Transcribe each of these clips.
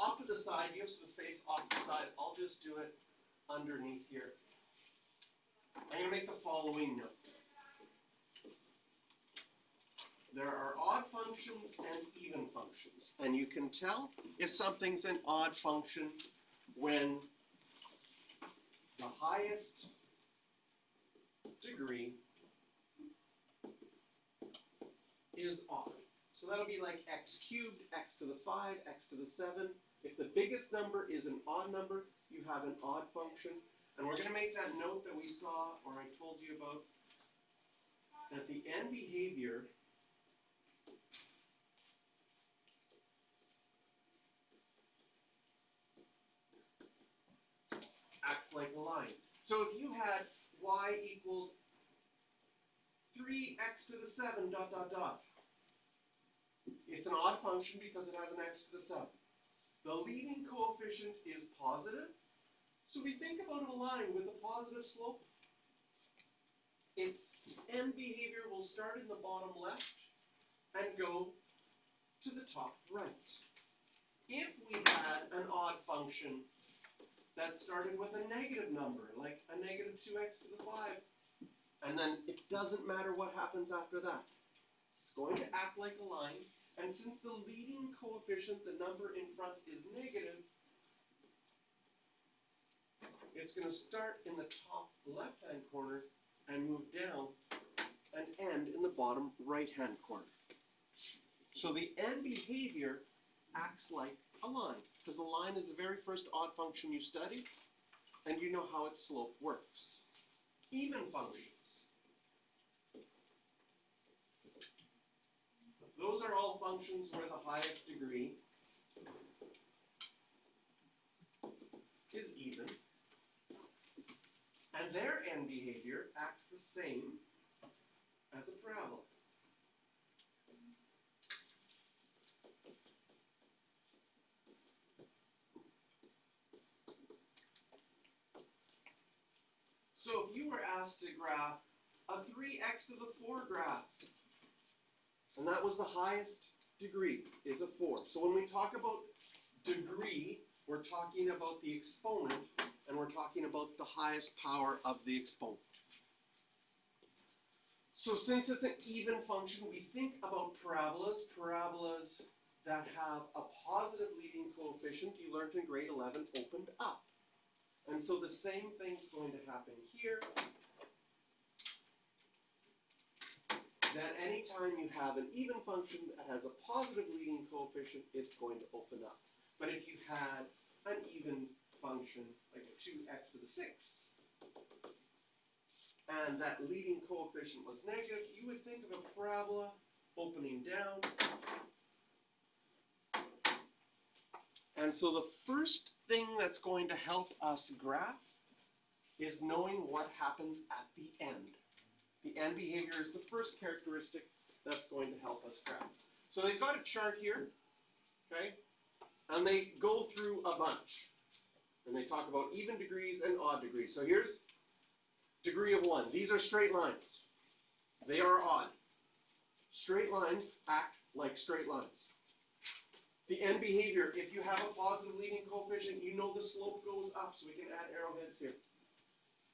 off to the side, you have some space off to the side, I'll just do it underneath here. I'm going to make the following note. There are odd functions and even functions. And you can tell if something's an odd function when the highest degree is odd. So that'll be like x cubed, x to the 5, x to the 7. If the biggest number is an odd number, you have an odd function. And we're going to make that note that we saw, or I told you about, that the end behavior acts like a line. So if you had y equals 3x to the 7 dot dot dot, it's an odd function because it has an x to the 7. The leading coefficient is positive, so we think about a line with a positive slope. Its end behavior will start in the bottom left and go to the top right. If we had an odd function that started with a negative number, like a negative 2x to the 5, and then it doesn't matter what happens after that, it's going to act like a line. And since the leading coefficient, the number in front, is negative, it's going to start in the top left-hand corner and move down and end in the bottom right-hand corner. So the end behavior acts like a line, because a line is the very first odd function you study, and you know how its slope works. Even functions. Those are all functions where the highest degree is even, and their end behavior acts the same as a parabola. So if you were asked to graph a 3x to the 4 graph, and that was the highest degree, is a 4. So when we talk about degree, we're talking about the exponent, and we're talking about the highest power of the exponent. So since it's an even function, we think about parabolas, parabolas that have a positive leading coefficient, you learned in grade 11, opened up. And so the same thing's going to happen here. That anytime you have an even function that has a positive leading coefficient, it's going to open up. But if you had an even function, like a 2x to the 6, and that leading coefficient was negative, you would think of a parabola opening down. And so the first thing that's going to help us graph is knowing what happens at the end. The end behavior is the first characteristic that's going to help us graph. So they've got a chart here, okay? And they go through a bunch. And they talk about even degrees and odd degrees. So here's degree of 1. These are straight lines. They are odd. Straight lines act like straight lines. The end behavior, if you have a positive leading coefficient, you know the slope goes up, so we can add arrowheads here.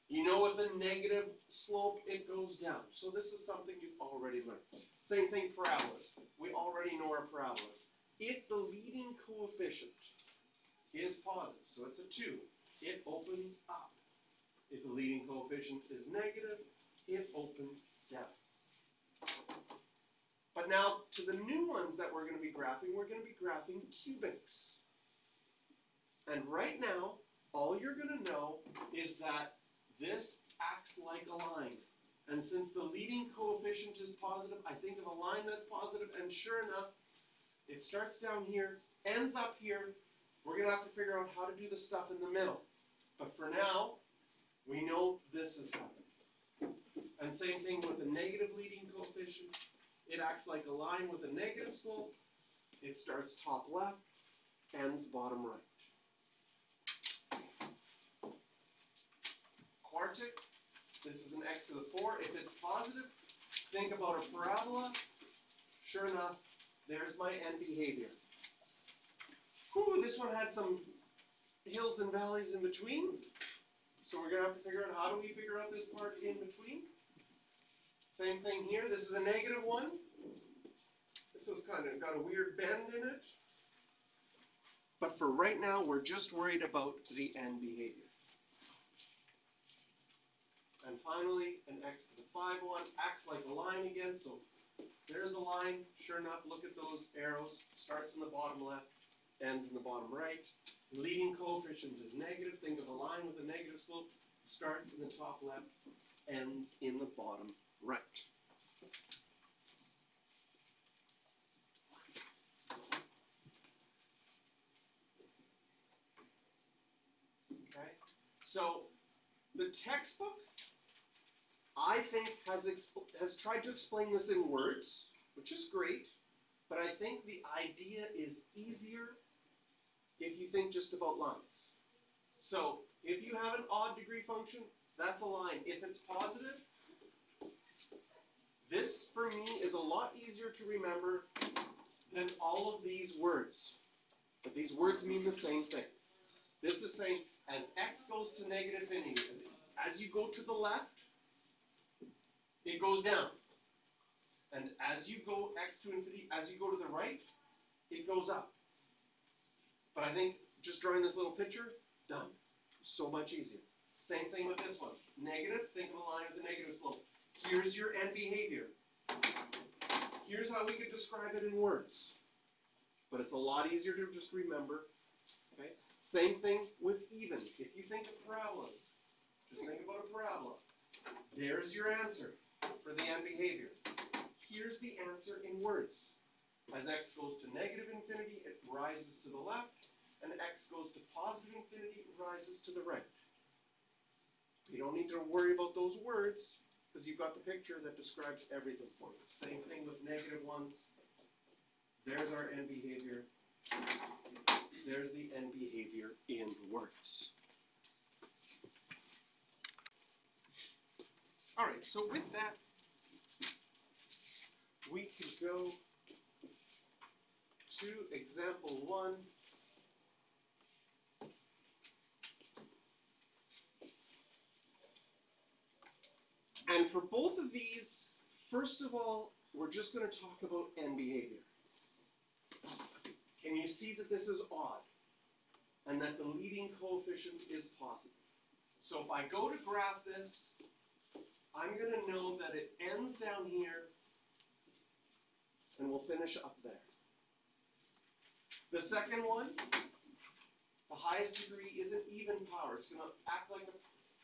You know with a negative slope, it goes down. So this is something you've already learned. Same thing, parabolas. We already know our parabolas. If the leading coefficient is positive, so it's a 2, it opens up. If the leading coefficient is negative, it opens down. But now, to the new ones that we're going to be graphing cubics. And right now, all you're going to know is that this acts like a line. And since the leading coefficient is positive, I think of a line that's positive, and sure enough, it starts down here, ends up here. We're going to have to figure out how to do the stuff in the middle. But for now, we know this is happening. And same thing with a negative leading coefficient. It acts like a line with a negative slope. It starts top left, ends bottom right. Quartic, this is an x to the 4. If it's positive, think about a parabola. Sure enough, there's my end behavior. Whew, this one had some hills and valleys in between. So we're going to have to figure out, how do we figure out this part in between? Same thing here. This is a negative one. This has kind of got a weird bend in it. But for right now, we're just worried about the end behavior. And finally, an x to the 5 one acts like a line again. So there's a line. Sure enough, look at those arrows. Starts in the bottom left, ends in the bottom right. Leading coefficient is negative. Think of a line with a negative slope. Starts in the top left, ends in the bottom right. Okay, so the textbook, I think, has tried to explain this in words, which is great, but I think the idea is easier if you think just about lines. So if you have an odd degree function, that's a line. If it's positive, this for me is a lot easier to remember than all of these words. But these words mean the same thing. This is saying as x goes to negative infinity, as you go to the left, it goes down. And as you go x to infinity, as you go to the right, it goes up. But I think just drawing this little picture, done. So much easier. Same thing with this one. Negative, think of a line with a negative slope. Here's your end behavior. Here's how we could describe it in words. But it's a lot easier to just remember. Okay? Same thing with even. If you think of parabolas, just think about a parabola. There's your answer for the end behavior. Here's the answer in words. As x goes to negative infinity, it rises to the left. And x goes to positive infinity, it rises to the right. You don't need to worry about those words, because you've got the picture that describes everything for you. Same thing with negative ones. There's our end behavior. There's the end behavior in words. All right, so with that, we can go to example 1. And for both of these, first of all, we're just going to talk about end behavior. Can you see that this is odd? And that the leading coefficient is positive. So if I go to graph this, I'm going to know that it ends down here, and we'll finish up there. The second one, the highest degree is an even power. It's going to act like a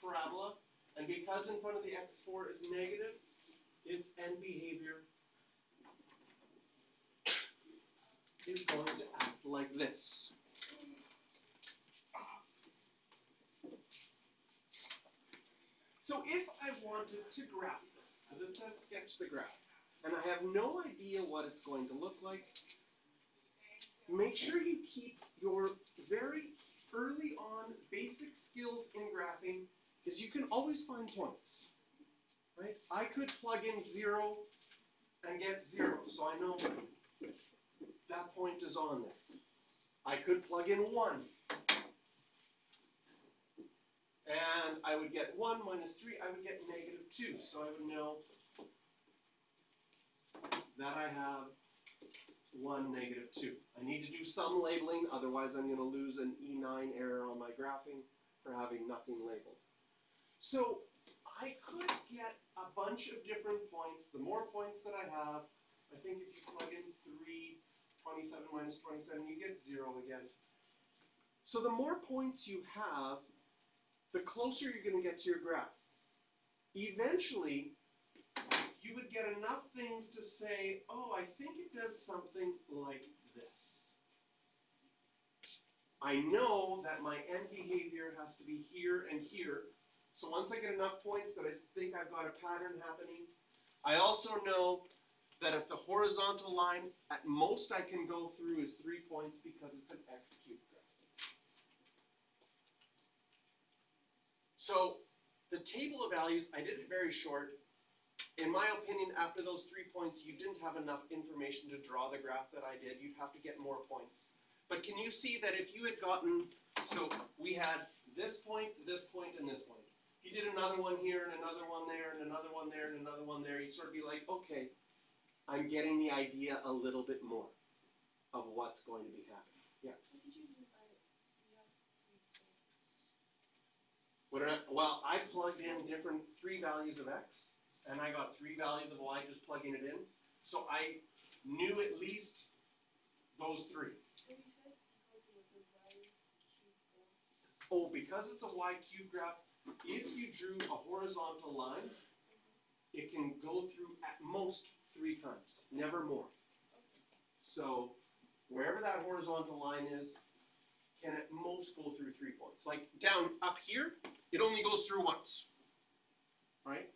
parabola. And because in front of the x4 is negative, its end behavior is going to act like this. So if I wanted to graph this, because it says sketch the graph, and I have no idea what it's going to look like, make sure you keep your very early on basic skills in graphing, because you can always find points, right? I could plug in 0 and get 0, so I know that point is on there. I could plug in 1, and I would get 1 minus 3, I would get negative 2, so I would know that I have 1, negative 2. I need to do some labeling, otherwise I'm going to lose an E9 error on my graphing for having nothing labeled. So I could get a bunch of different points. The more points that I have, I think if you plug in 3, 27 minus 27, you get 0 again. So the more points you have, the closer you're going to get to your graph. Eventually, you would get enough things to say, oh, I think it does something like this. I know that my end behavior has to be here and here. So once I get enough points that I think I've got a pattern happening, I also know that if the horizontal line, at most I can go through is 3 points because it's an x cubed graph. So the table of values, I did it very short. In my opinion, after those 3 points, you didn't have enough information to draw the graph that I did. You'd have to get more points. But can you see that if you had gotten, so we had this point, and this point. He did another one here, and another one there, and another one there, and another one there. You'd sort of be like, okay, I'm getting the idea a little bit more of what's going to be happening. Yes? What did you mean by you have 3 points? What did I, well, I plugged in different 3 values of x, and I got 3 values of y just plugging it in. So I knew at least those 3. So you said because it was a y cube graph. Oh, because it's a y cube graph, if you drew a horizontal line, it can go through at most 3 times, never more. So wherever that horizontal line is, can at most go through 3 points. Like down up here, it only goes through once, right?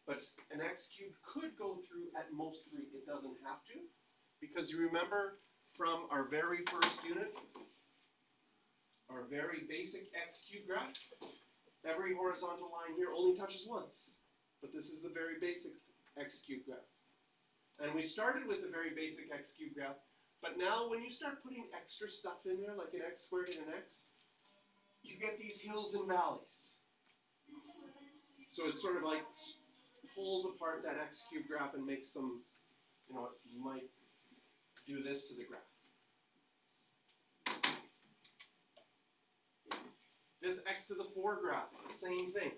But an x cubed could go through at most 3. It doesn't have to, because you remember from our very first unit, our very basic x cubed graph, every horizontal line here only touches once. But this is the very basic x cubed graph. And we started with the very basic x cubed graph, but now when you start putting extra stuff in there, like an x squared and an x, you get these hills and valleys. So it sort of like pulls apart that x cubed graph and makes some, you know, you might do this to the graph. This x to the 4 graph, same thing.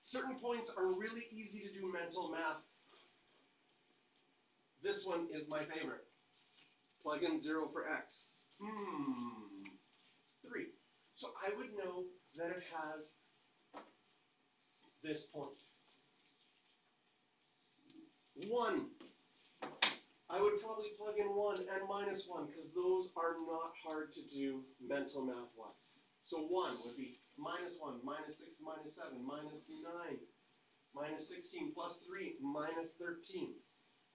Certain points are really easy to do mental math. This one is my favorite. Plug in 0 for x. 3. So I would know that it has this point. 1. I would probably plug in 1 and minus 1 because those are not hard to do mental math-wise. So 1 would be minus 1, minus 6, minus 7, minus 9, minus 16, plus 3, minus 13.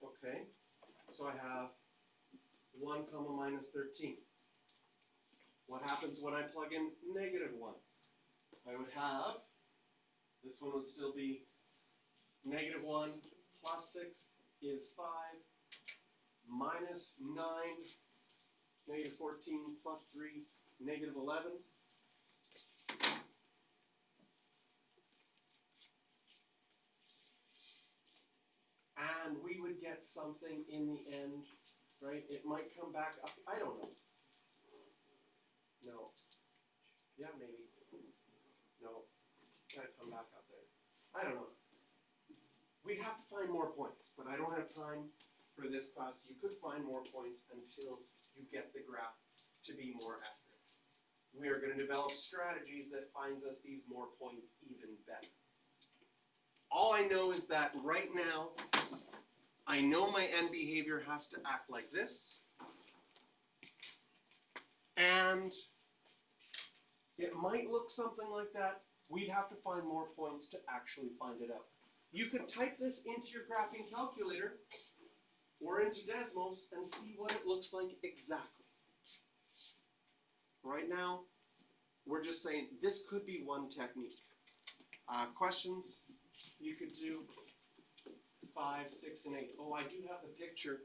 Okay? So I have 1 comma minus 13. What happens when I plug in negative 1? I would have, this one would still be negative 1 plus 6 is 5, minus 9, negative 14 plus 3, negative 11. And we would get something in the end, right? It might come back up, I don't know. No. Yeah, maybe. No. Can't come back up there. I don't know. We have to find more points, but I don't have time for this class. You could find more points until you get the graph to be more accurate. We are going to develop strategies that finds us these more points even better. All I know is that right now, I know my end behavior has to act like this. And it might look something like that. We'd have to find more points to actually find it out. You could type this into your graphing calculator or into Desmos and see what it looks like exactly. Right now, we're just saying this could be one technique. Questions you could do 5, 6, and 8. Oh, I do have the picture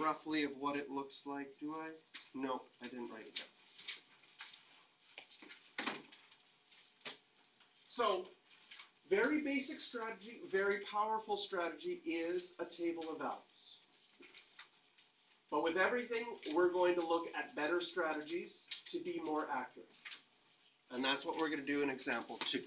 roughly of what it looks like. Do I? No, I didn't write it down. So, very basic strategy, very powerful strategy is a table of values. But with everything, we're going to look at better strategies to be more accurate. And that's what we're going to do in example 2.